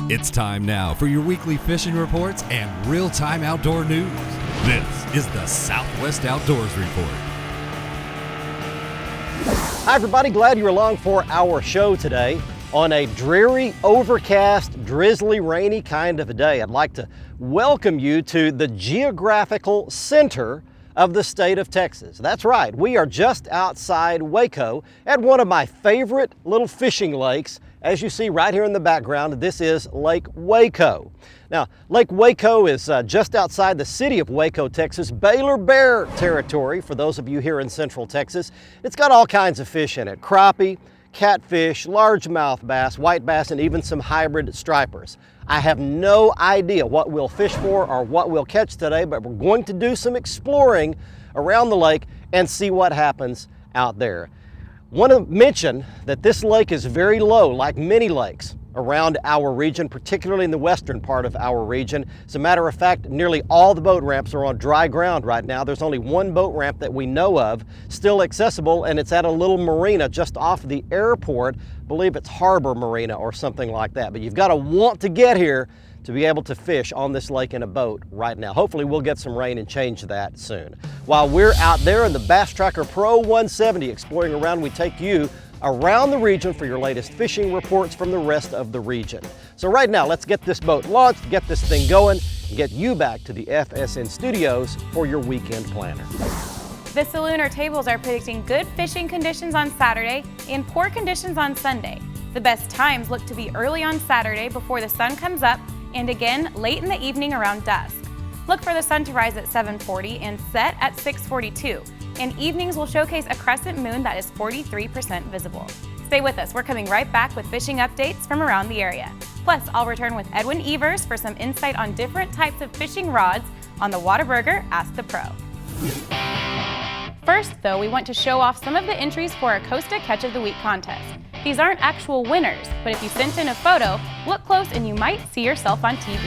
It's time now for your weekly fishing reports and real-time outdoor news. This is the Southwest Outdoors Report. Hi everybody, glad you're along for our show today. On a dreary, overcast, drizzly, rainy kind of a day, I'd like to welcome you to the geographical center of the state of Texas. That's right, we are just outside Waco at one of my favorite little fishing lakes. As you see right here in the background, this is Lake Waco. Now, Lake Waco is just outside the city of Waco, Texas, Baylor Bear territory for those of you here in Central Texas. It's got all kinds of fish in it: crappie, catfish, largemouth bass, white bass, and even some hybrid stripers. I have no idea what we'll fish for or what we'll catch today, but we're going to do some exploring around the lake and see what happens out there. Want to mention that this lake is very low, like many lakes around our region, particularly in the western part of our region. As a matter of fact, nearly all the boat ramps are on dry ground right now. There's only one boat ramp that we know of still accessible, and it's at a little marina just off the airport. I believe it's Harbor Marina or something like that. But you've got to want to get here to be able to fish on this lake in a boat right now. Hopefully we'll get some rain and change that soon. While we're out there in the Bass Tracker Pro 170 exploring around, we take you around the region for your latest fishing reports from the rest of the region. So right now, let's get this boat launched, get this thing going, and get you back to the FSN studios for your weekend planner. The saloon or tables are predicting good fishing conditions on Saturday and poor conditions on Sunday. The best times look to be early on Saturday before the sun comes up, and again late in the evening around dusk. Look for the sun to rise at 7:40 and set at 6:42, and evenings will showcase a crescent moon that is 43% visible. Stay with us, we're coming right back with fishing updates from around the area. Plus, I'll return with Edwin Evers for some insight on different types of fishing rods on the Whataburger Ask the Pro. First, though, we want to show off some of the entries for our Costa Catch of the Week contest. These aren't actual winners, but if you sent in a photo, look close and you might see yourself on TV.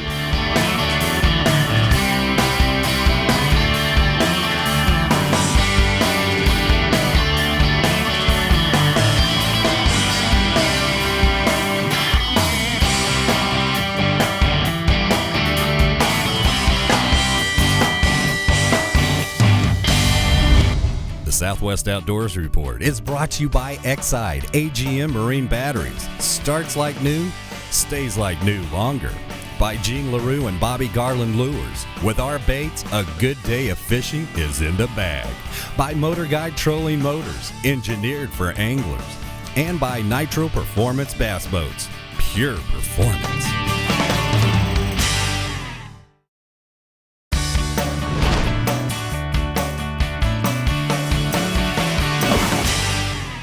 The Southwest Outdoors Report is brought to you by Exide AGM Marine Batteries. Starts like new, stays like new longer. By Jean LaRue and Bobby Garland Lures. With our baits, a good day of fishing is in the bag. By Motor Guide Trolling Motors, engineered for anglers. And by Nitro Performance Bass Boats, pure performance.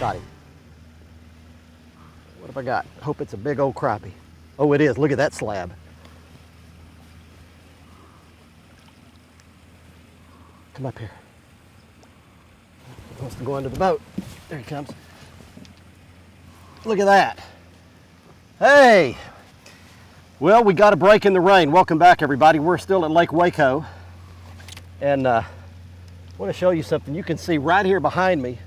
Got him. What have I got? Hope it's a big old crappie. Oh, it is. Look at that slab. Come up here. He wants to go under the boat. There he comes. Look at that. Hey! Well, we got a break in the rain. Welcome back, everybody. We're still at Lake Waco. And I want to show you something. You can see right here behind me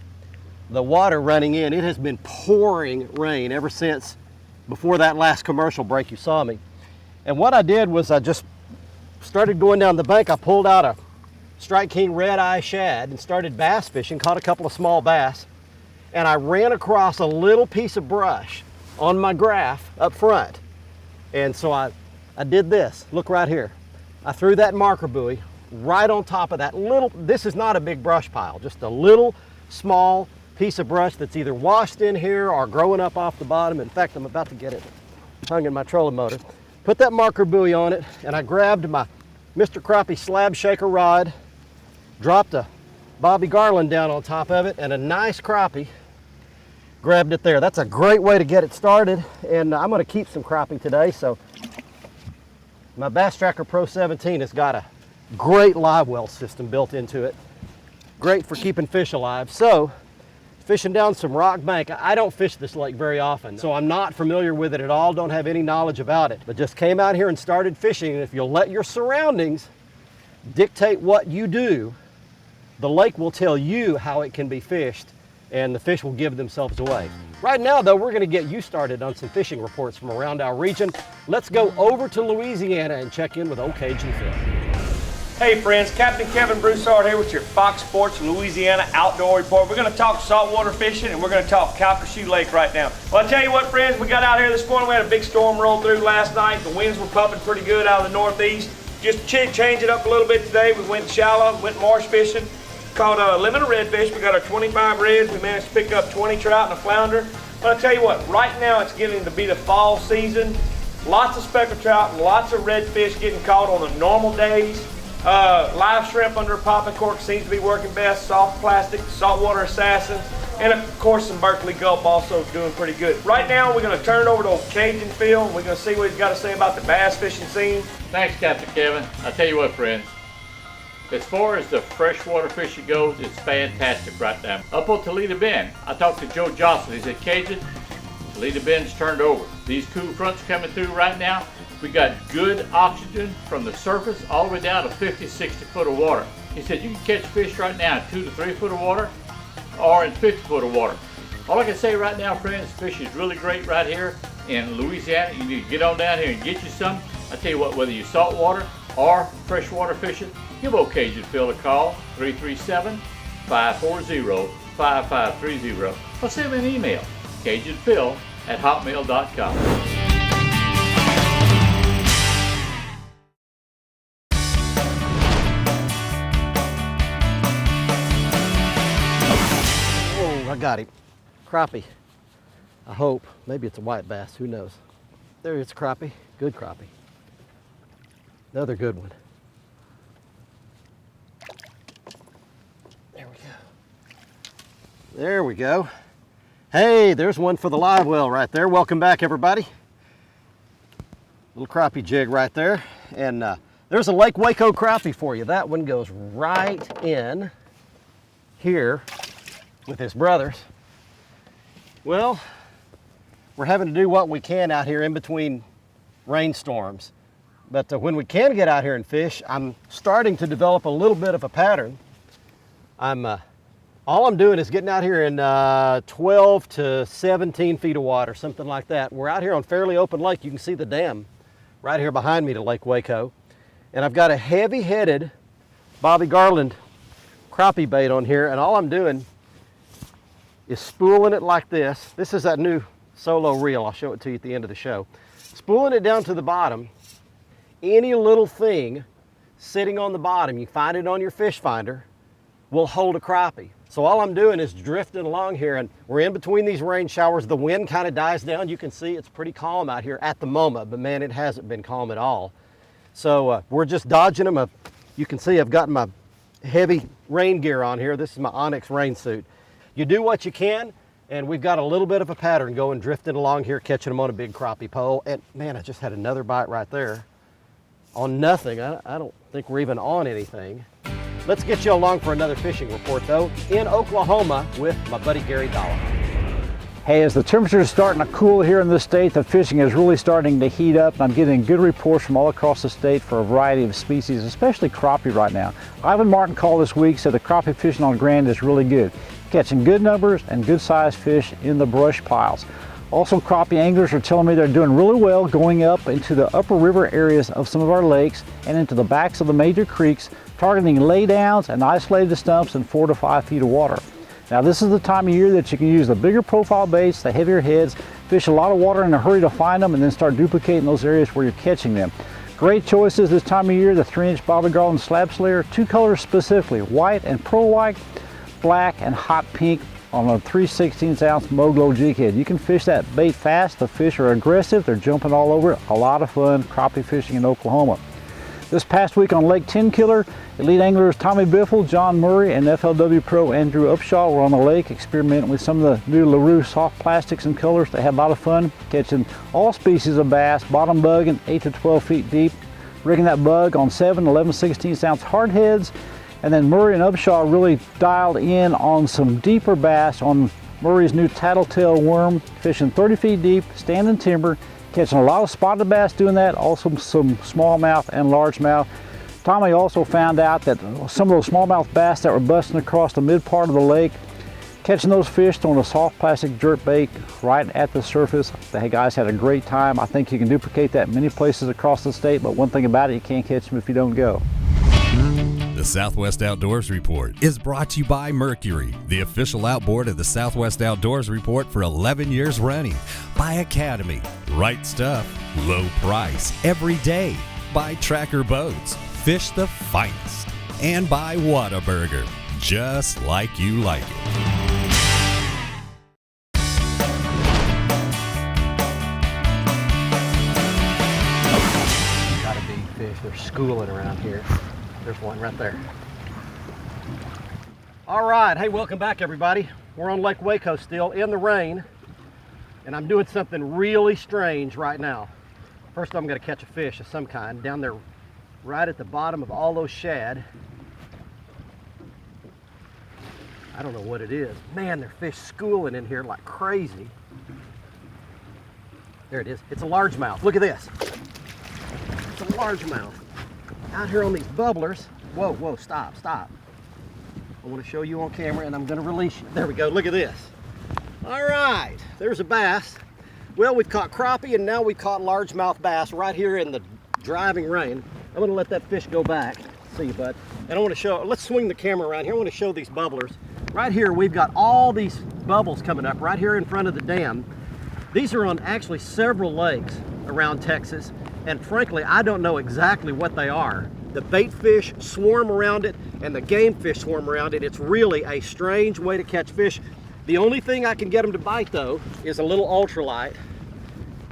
the water running in. It has been pouring rain ever since before that last commercial break you saw me. And what I did was I just started going down the bank. I pulled out a Strike King red eye shad and started bass fishing, caught a couple of small bass, and I ran across a little piece of brush on my graph up front. And so I did this. Look right here. I threw that marker buoy right on top of that little, this is not a big brush pile, just a little small piece of brush that's either washed in here or growing up off the bottom. In fact, I'm about to get it hung in my trolling motor. Put that marker buoy on it, and I grabbed my Mr. Crappie slab shaker rod, dropped a Bobby Garland down on top of it, and a nice crappie. Grabbed it there. That's a great way to get it started, and I'm going to keep some crappie today. So my Bass Tracker Pro 17 has got a great live well system built into it. Great for keeping fish alive. So fishing down some rock bank. I don't fish this lake very often, so I'm not familiar with it at all, don't have any knowledge about it, but just came out here and started fishing. And if you'll let your surroundings dictate what you do, the lake will tell you how it can be fished and the fish will give themselves away. Right now though, we're gonna get you started on some fishing reports from around our region. Let's go over to Louisiana and check in with Old Cajun Phil. Hey friends, Captain Kevin Broussard here with your Fox Sports Louisiana Outdoor Report. We're going to talk saltwater fishing and we're going to talk Calcasieu Lake right now. Well, I tell you what friends, we got out here this morning. We had a big storm roll through last night. The winds were pumping pretty good out of the northeast. Just to change it up a little bit today, we went shallow, went marsh fishing, caught a limit of redfish. We got our 25 reds. We managed to pick up 20 trout and a flounder. But I tell you what, right now it's getting to be the fall season. Lots of speckled trout and lots of redfish getting caught on the normal days. Live shrimp under a popping cork seems to be working best. Soft plastic, saltwater assassin, and of course some Berkeley Gulp also doing pretty good. Right now we're going to turn it over to old Cajun Phil and we're going to see what he's got to say about the bass fishing scene. Thanks, Captain Kevin. I tell you what, friends, as far as the freshwater fishing goes, it's fantastic right now. Up on Toledo Bend, I talked to Joe Johnson. He said, Cajun, Toledo Bend's turned over. These cool fronts coming through right now. We got good oxygen from the surface all the way down to 50, 60 foot of water. He said you can catch fish right now in 2 to 3 foot of water or in 50 foot of water. All I can say right now, friends, fish is really great right here in Louisiana. You need to get on down here and get you some. I tell you what, whether you're saltwater or freshwater fishing, give old Cajun Phil a call, 337-540-5530, or send me an email, CajunPhil@hotmail.com. I got him. Crappie. I hope. Maybe it's a white bass. Who knows? There it's crappie. Good crappie. Another good one. There we go. There we go. Hey, there's one for the live well right there. Welcome back, everybody. Little crappie jig right there. And there's a Lake Waco crappie for you. That one goes right in here with his brothers. Well, we're having to do what we can out here in between rainstorms. But when we can get out here and fish, I'm starting to develop a little bit of a pattern. All I'm doing is getting out here in 12 to 17 feet of water, something like that. We're out here on fairly open lake. You can see the dam right here behind me to Lake Waco. And I've got a heavy-headed Bobby Garland crappie bait on here, and all I'm doing is spooling it like this. This is that new solo reel. I'll show it to you at the end of the show. Spooling it down to the bottom. Any little thing sitting on the bottom, you find it on your fish finder, will hold a crappie. So all I'm doing is drifting along here, and we're in between these rain showers. The wind kind of dies down. You can see it's pretty calm out here at the moment, but man, it hasn't been calm at all. So we're just dodging them. You can see I've got my heavy rain gear on here. This is my Onyx rain suit. You do what you can, and we've got a little bit of a pattern going, drifting along here, catching them on a big crappie pole. And man, I just had another bite right there on nothing. I don't think we're even on anything. Let's get you along for another fishing report though, in Oklahoma with my buddy Gary Dollar. Hey, as the temperature is starting to cool here in the state, the fishing is really starting to heat up, and I'm getting good reports from all across the state for a variety of species, especially crappie right now. Ivan Martin called this week, said the crappie fishing on Grand is really good, catching good numbers and good sized fish in the brush piles. Also, crappie anglers are telling me they're doing really well going up into the upper river areas of some of our lakes and into the backs of the major creeks, targeting laydowns and isolated stumps in 4 to 5 feet of water. Now, this is the time of year that you can use the bigger profile baits, the heavier heads, fish a lot of water in a hurry to find them, and then start duplicating those areas where you're catching them. Great choices this time of year, the 3-inch Bobby Garland Slab Slayer, 2 colors specifically, white and pearl white, black and hot pink on a 3/16 ounce Moglo jig head. You can fish that bait fast, the fish are aggressive, they're jumping all over it. A lot of fun crappie fishing in Oklahoma. This past week on Lake Tenkiller, elite anglers Tommy Biffle, John Murray, and FLW pro Andrew Upshaw were on the lake experimenting with some of the new LaRue soft plastics and colors. They had a lot of fun catching all species of bass, bottom bugging 8 to 12 feet deep, rigging that bug on 7 11/16 ounce hard heads. And then Murray and Upshaw really dialed in on some deeper bass on Murray's new tattletale worm, fishing 30 feet deep, standing timber, catching a lot of spotted bass doing that, also some smallmouth and largemouth. Tommy also found out that some of those smallmouth bass that were busting across the mid part of the lake Catching those fish, throwing a soft plastic jerk bait right at the surface. The guys had a great time. I think you can duplicate that many places across the state, but one thing about it, you can't catch them if you don't go. The Southwest Outdoors Report is brought to you by Mercury, the official outboard of the Southwest Outdoors Report for 11 years running. By Academy, right stuff, low price, every day. By Tracker Boats, fish the finest. And by Whataburger, just like you like it. Got a big fish. They're schooling around here. There's one right there. All right, hey, welcome back everybody. We're on Lake Waco still in the rain, and I'm doing something really strange right now. First I'm gonna catch a fish of some kind down there right at the bottom of all those shad. I don't know what it is. Man, there's fish schooling in here like crazy. There it is. It's a largemouth. Look at this. It's a largemouth. Out here on these bubblers. Whoa, whoa, stop, stop. I want to show you on camera and I'm going to release you. There we go. Look at this. All right. There's a bass. Well, we've caught crappie and now we've caught largemouth bass right here in the driving rain. I'm going to let that fish go back. See you, bud. And I want to show, let's swing the camera around here. I want to show these bubblers. Right here, we've got all these bubbles coming up right here in front of the dam. These are on actually several lakes around Texas. And frankly, I don't know exactly what they are. The bait fish swarm around it and the game fish swarm around it. It's really a strange way to catch fish. The only thing I can get them to bite though is a little ultralight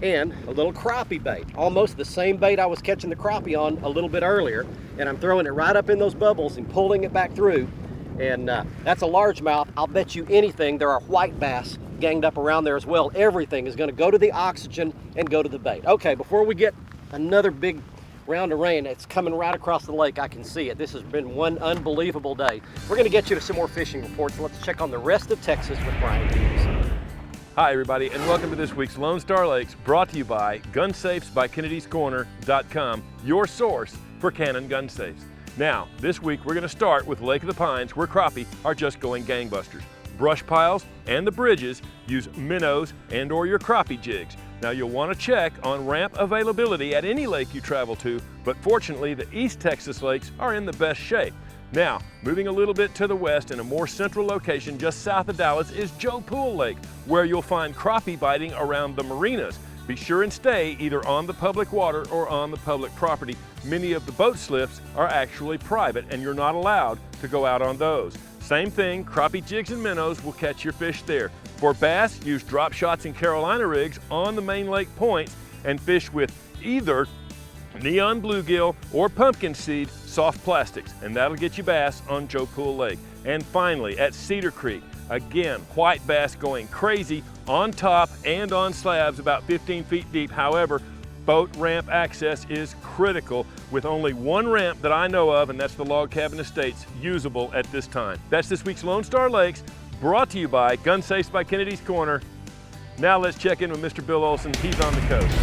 and a little crappie bait. Almost the same bait I was catching the crappie on a little bit earlier. And I'm throwing it right up in those bubbles and pulling it back through. And that's a largemouth. I'll bet you anything there are white bass ganged up around there as well. Everything is gonna go to the oxygen and go to the bait. Okay, before we get another big round of rain, it's coming right across the lake. I can see it. This has been one unbelievable day. We're gonna get you to some more fishing reports. Let's check on the rest of Texas with Brian Hughes. Hi everybody, and welcome to this week's Lone Star Lakes, brought to you by GunSafesByKennedy'sCorner.com, your source for Cannon gun safes. Now, this week we're going to start with Lake of the Pines, where crappie are just going gangbusters. Brush piles and the bridges use minnows and or your crappie jigs. Now you'll want to check on ramp availability at any lake you travel to, but fortunately the East Texas lakes are in the best shape. Now, moving a little bit to the west in a more central location just south of Dallas is Joe Pool Lake, where you'll find crappie biting around the marinas. Be sure and stay either on the public water or on the public property. Many of the boat slips are actually private and you're not allowed to go out on those. Same thing, crappie jigs and minnows will catch your fish there. For bass, use drop shots and Carolina rigs on the main lake points and fish with either neon bluegill or pumpkin seed soft plastics, and that'll get you bass on Joe Pool Lake. And finally, at Cedar Creek, again, white bass going crazy on top and on slabs about 15 feet deep. However, boat ramp access is critical with only one ramp that I know of, and that's the Log Cabin Estates, usable at this time. That's this week's Lone Star Lakes, brought to you by Gun Safes by Kennedy's Corner. Now let's check in with Mr. Bill Olson. He's on the coast.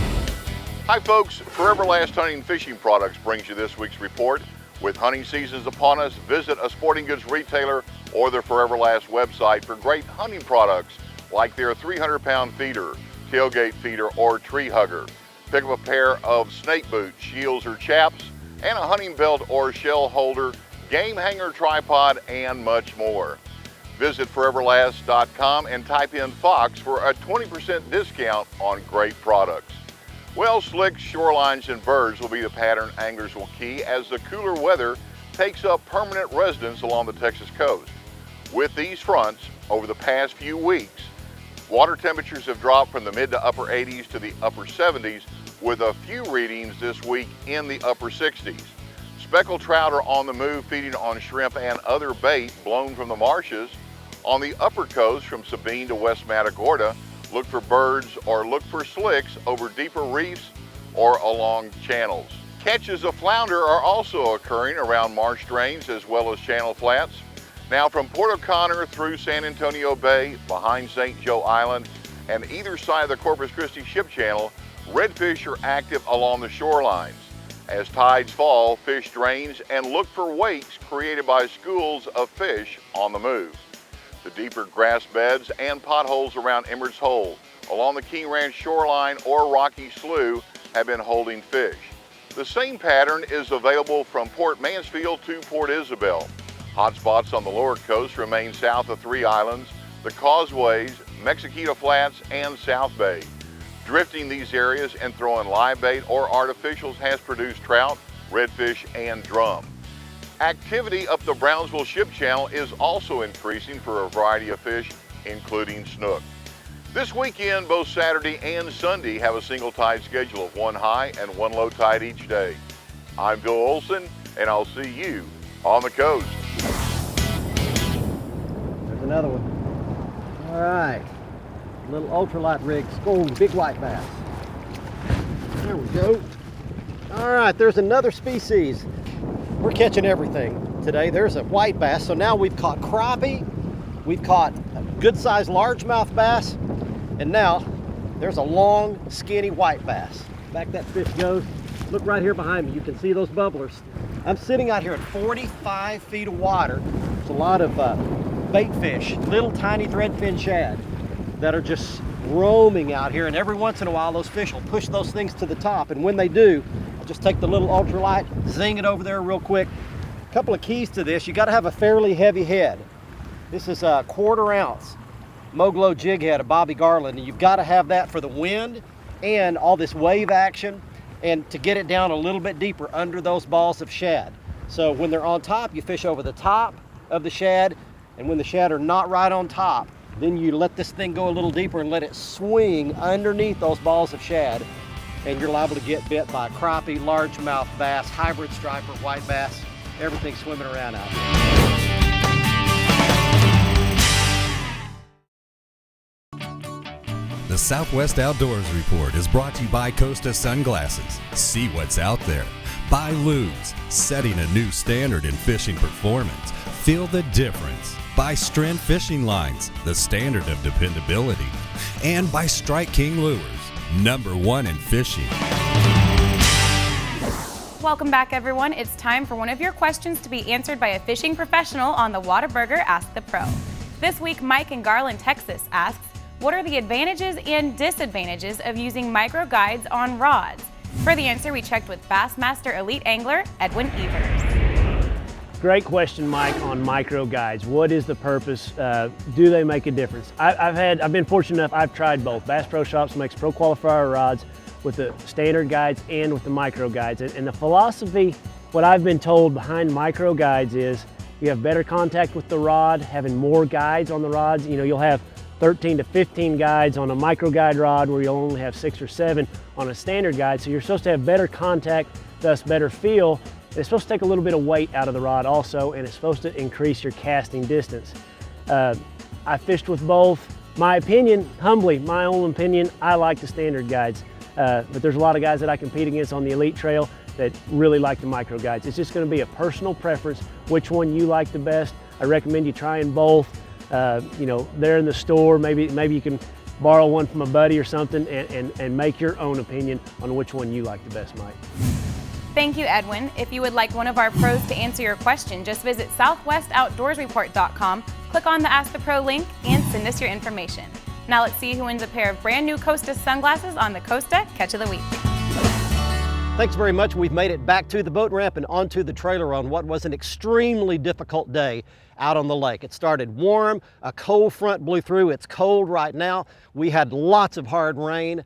Hi folks, Forever Last Hunting and Fishing Products brings you this week's report. With hunting seasons upon us, visit a sporting goods retailer or their Forever Last website for great hunting products like their 300-pound feeder, tailgate feeder, or tree hugger. Pick up a pair of snake boots, shields, or chaps, and a hunting belt or shell holder, game hanger tripod, and much more. Visit foreverlast.com and type in Fox for a 20% discount on great products. Well, slicks, shorelines, and birds will be the pattern anglers will key as the cooler weather takes up permanent residence along the Texas coast. With these fronts, over the past few weeks, water temperatures have dropped from the mid to upper 80s to the upper 70s, with a few readings this week in the upper 60s. Speckled trout are on the move, feeding on shrimp and other bait blown from the marshes. On the upper coast, from Sabine to West Matagorda, look for birds or look for slicks over deeper reefs or along channels. Catches of flounder are also occurring around marsh drains as well as channel flats. Now from Port O'Connor through San Antonio Bay, behind St. Joe Island, and either side of the Corpus Christi Ship Channel, redfish are active along the shorelines. As tides fall, fish drains and look for wakes created by schools of fish on the move. The deeper grass beds and potholes around Emmert's Hole, along the King Ranch shoreline or Rocky Slough have been holding fish. The same pattern is available from Port Mansfield to Port Isabel. Hotspots on the lower coast remain south of Three Islands, the Causeways, Mexiquita Flats, and South Bay. Drifting these areas and throwing live bait or artificials has produced trout, redfish, and drum. Activity up the Brownsville Ship Channel is also increasing for a variety of fish, including snook. This weekend, both Saturday and Sunday have a single tide schedule of 1 high and 1 low tide each day. I'm Bill Olson, and I'll see you on the coast. There's another one. All right, little ultralight rig scolding big white bass. There we go. All right, there's another species. We're catching everything today. There's a white bass. So now we've caught crappie, we've caught a good-sized largemouth bass, and now there's a long, skinny white bass. Back that fish goes. Look right here behind me. You can see those bubblers. I'm sitting out here at 45 feet of water. There's a lot of bait fish, little tiny threadfin shad that are just roaming out here. And every once in a while, those fish will push those things to the top. And when they do, I'll just take the little ultralight, zing it over there real quick. A couple of keys to this. You got to have a fairly heavy head. This is a 1/4 ounce Moglo jig head of Bobby Garland, and you've got to have that for the wind and all this wave action, and to get it down a little bit deeper under those balls of shad. So when they're on top, you fish over the top of the shad, and when the shad are not right on top, then you let this thing go a little deeper and let it swing underneath those balls of shad, and you're liable to get bit by crappie, largemouth bass, hybrid striper, white bass, everything swimming around out there. The Southwest Outdoors Report is brought to you by Costa Sunglasses. See what's out there. By Lubes, setting a new standard in fishing performance. Feel the difference. By Strand Fishing Lines, the standard of dependability. And by Strike King Lures, #1 in fishing. Welcome back, everyone. It's time for one of your questions to be answered by a fishing professional on the Whataburger Ask the Pro. This week, Mike in Garland, Texas asks, what are the advantages and disadvantages of using micro guides on rods? For the answer, we checked with Bassmaster Elite Angler Edwin Evers. Great question, Mike, on micro guides. What is the purpose? Do they make a difference? I've been fortunate enough, I've tried both. Bass Pro Shops makes Pro Qualifier rods with the standard guides and with the micro guides. And the philosophy, what I've been told behind micro guides is you have better contact with the rod, having more guides on the rods. You know, you'll have 13 to 15 guides on a micro guide rod where you'll only have 6 or 7 on a standard guide. So you're supposed to have better contact, thus better feel. It's supposed to take a little bit of weight out of the rod also, and it's supposed to increase your casting distance. I fished with both. My opinion, humbly, my own opinion, I like the standard guides. But there's a lot of guys that I compete against on the Elite Trail that really like the micro guides. It's just gonna be a personal preference, which one you like the best. I recommend you trying both. You know, they're in the store, maybe you can borrow one from a buddy or something and make your own opinion on which one you like the best, Mike. Thank you, Edwin. If you would like one of our pros to answer your question, just visit southwestoutdoorsreport.com, click on the Ask the Pro link, and send us your information. Now let's see who wins a pair of brand new Costa sunglasses on the Costa Catch of the Week. Thanks very much. We've made it back to the boat ramp and onto the trailer on what was an extremely difficult day out on the lake. It started warm, a cold front blew through. It's cold right now. We had lots of hard rain,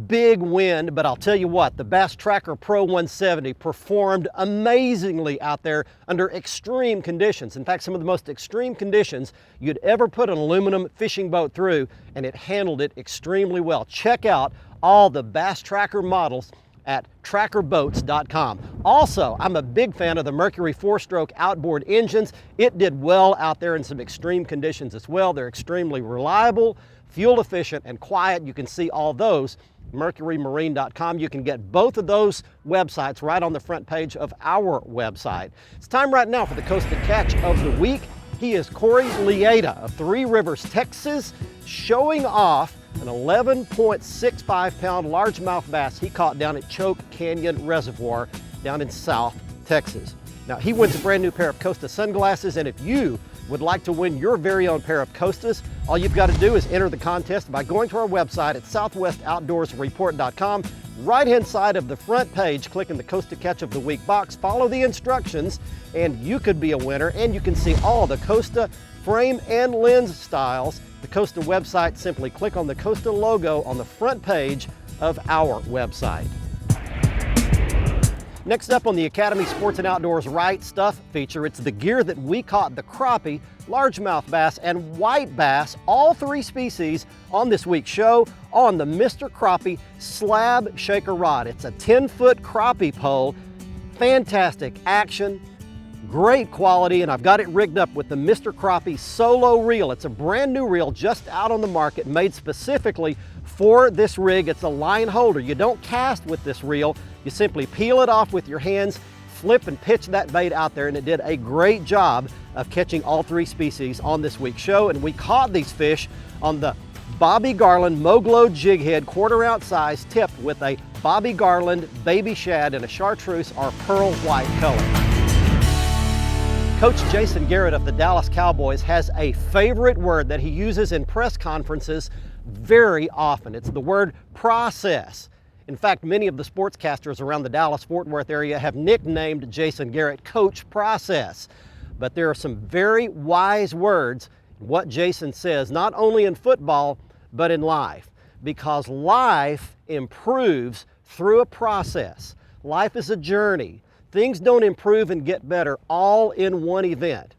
big wind, but I'll tell you what, the Bass Tracker Pro 170 performed amazingly out there under extreme conditions. In fact, some of the most extreme conditions you'd ever put an aluminum fishing boat through, and it handled it extremely well. Check out all the Bass Tracker models at trackerboats.com. Also, I'm a big fan of the Mercury 4-stroke outboard engines. It did well out there in some extreme conditions as well. They're extremely reliable, fuel efficient, and quiet. You can see all those mercurymarine.com. You can get both of those websites right on the front page of our website. It's time right now for the Costa Catch of the Week. He is Corey Lieta of Three Rivers, Texas, showing off an 11.65 pound largemouth bass he caught down at Choke Canyon Reservoir down in South Texas. Now, he wins a brand new pair of Costa sunglasses, and if you would like to win your very own pair of Costas, all you've got to do is enter the contest by going to our website at southwestoutdoorsreport.com. Right-hand side of the front page, click in the Costa Catch of the Week box, follow the instructions, and you could be a winner. And you can see all the Costa frame and lens styles. The Costa website, simply click on the Costa logo on the front page of our website. Next up on the Academy Sports and Outdoors Right Stuff feature, it's the gear that we caught the crappie, largemouth bass, and white bass, all three species, on this week's show on the Mr. Crappie Slab Shaker Rod. It's a 10-foot crappie pole, fantastic action, great quality, and I've got it rigged up with the Mr. Crappie Solo Reel. It's a brand new reel just out on the market, made specifically for this rig. It's a line holder. You don't cast with this reel. You simply peel it off with your hands, flip and pitch that bait out there, and it did a great job of catching all three species on this week's show. And we caught these fish on the Bobby Garland Moglo jig head, quarter-ounce size, tipped with a Bobby Garland baby shad in a chartreuse or pearl white color. Coach Jason Garrett of the Dallas Cowboys has a favorite word that he uses in press conferences very often. It's the word process. In fact, many of the sportscasters around the Dallas-Fort Worth area have nicknamed Jason Garrett Coach Process. But there are some very wise words in what Jason says, not only in football, but in life. Because life improves through a process. Life is a journey. Things don't improve and get better all in one event.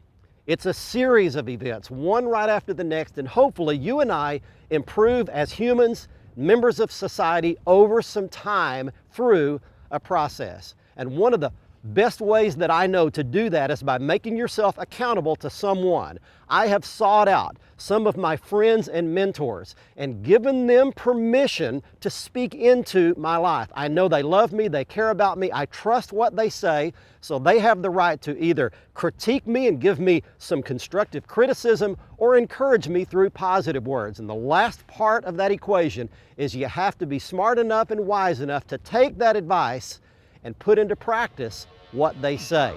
It's a series of events, one right after the next, and hopefully you and I improve as humans, members of society, over some time through a process. And one of the best ways that I know to do that is by making yourself accountable to someone. I have sought out some of my friends and mentors and given them permission to speak into my life. I know they love me, they care about me, I trust what they say, so they have the right to either critique me and give me some constructive criticism or encourage me through positive words. And the last part of that equation is you have to be smart enough and wise enough to take that advice and put into practice what they say.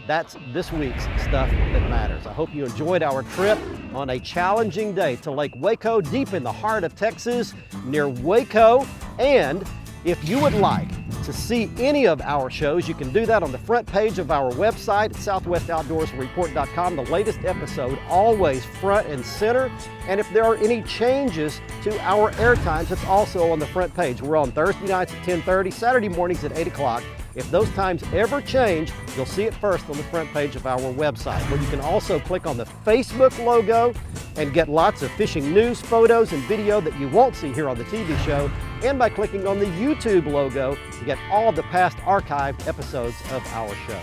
That's this week's Stuff That Matters. I hope you enjoyed our trip on a challenging day to Lake Waco, deep in the heart of Texas, near Waco. And if you would like to see any of our shows, you can do that on the front page of our website at southwestoutdoorsreport.com. The latest episode always front and center. And if there are any changes to our air times, it's also on the front page. We're on Thursday nights at 10:30, Saturday mornings at 8 o'clock. If those times ever change, you'll see it first on the front page of our website, where you can also click on the Facebook logo and get lots of fishing news, photos, and video that you won't see here on the TV show, and by clicking on the YouTube logo to get all of the past archived episodes of our show.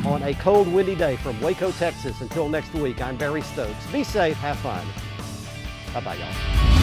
On a cold, windy day from Waco, Texas, until next week, I'm Barry Stokes. Be safe, have fun. Bye-bye, y'all.